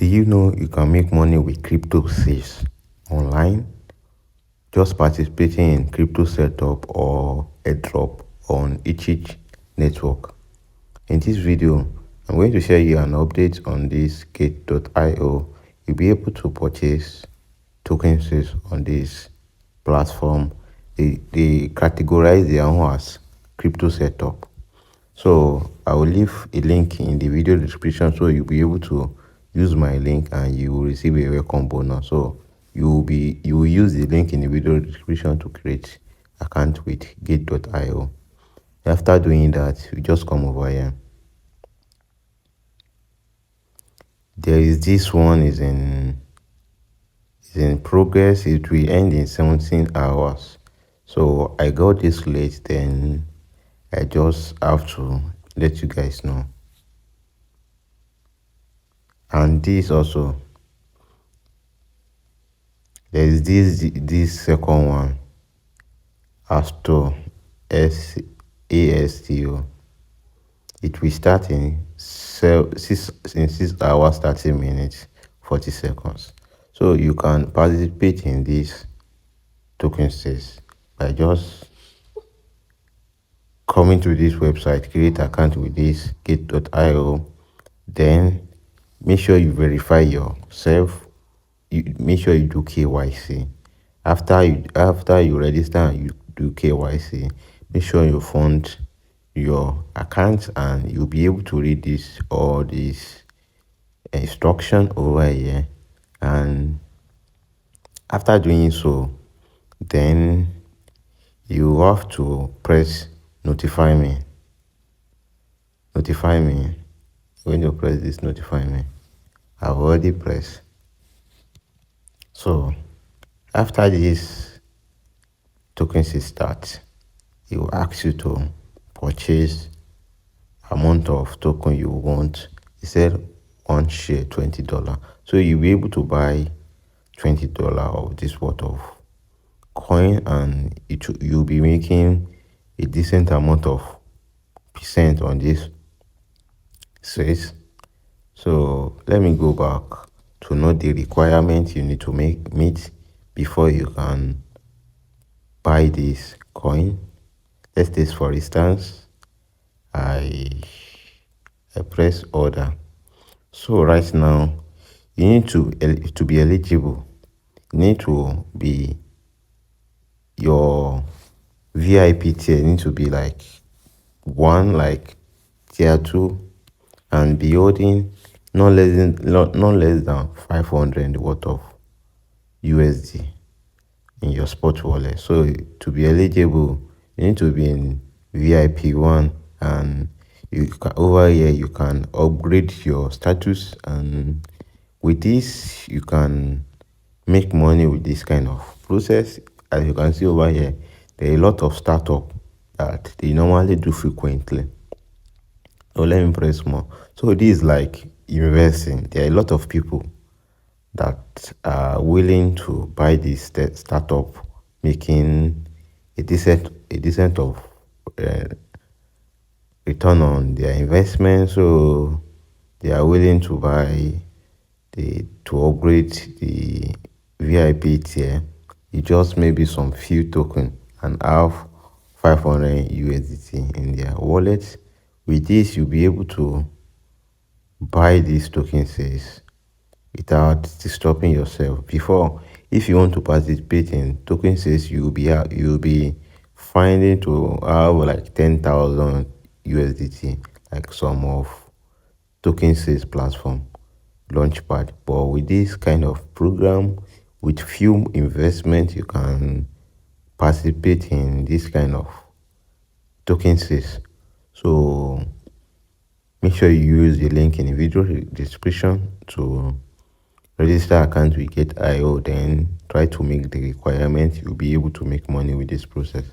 you know you can make money with crypto sales online? Just participating in crypto setup or a drop on each network. In this video, I'm going to share you an update on this gate.io. You'll be able to purchase tokens on this platform. They categorize their own as crypto setup. So I will leave a link in the video description so you'll be able to use my link and you will receive a welcome bonus. So you will use the link in the video description to create account with gate.io. After doing that, you just come over here. There is this one is in progress. It will end in 17 hours. So I got this late, then I just have to let you guys know. And this also, there is this second one, ASTO ASTO. It will start in 6 hours 30 minutes 40 seconds. So you can participate in this token sales by just coming to this website, create account with this gate.io, then make sure you verify yourself. Make sure you do KYC. After you register and you do KYC, make sure you fund your account and you'll be able to read all this instruction over here. And after doing so, then you have to press notify me. When you press this notify me, I've already pressed. So after this token start, it will ask you to purchase amount of token you want. It said one share $20. So you'll be able to buy $20 of this worth of coin, and you'll be making a decent amount of percent on this sales. So let me go back to know the requirement you need to meet before you can buy this coin. Let's take for instance, I press order. So right now you need to be eligible. You need to be your VIP tier need to be like tier 2, and be holding not less than 500 worth of USD in your spot wallet. So to be eligible, you need to be in VIP 1, and over here you can upgrade your status, and with this you can make money with this kind of process. As you can see over here, there are a lot of startup that they normally do frequently. So let me press more. So this is like investing. There are a lot of people that are willing to buy this startup, making a decent of return on their investment. So they are willing to to upgrade the VIP tier. You just maybe some few token and have 500 USDT in their wallet. With this, you'll be able to buy these token sales without disturbing yourself. Before, if you want to participate in token sales, you'll be finding to have like 10,000 USDT, like some of token sales platform launchpad. But with this kind of program, with few investment, you can participate in this kind of token sales. So make sure you use the link in the video description to register account with Gate.io, then try to make the requirement. You'll be able to make money with this process.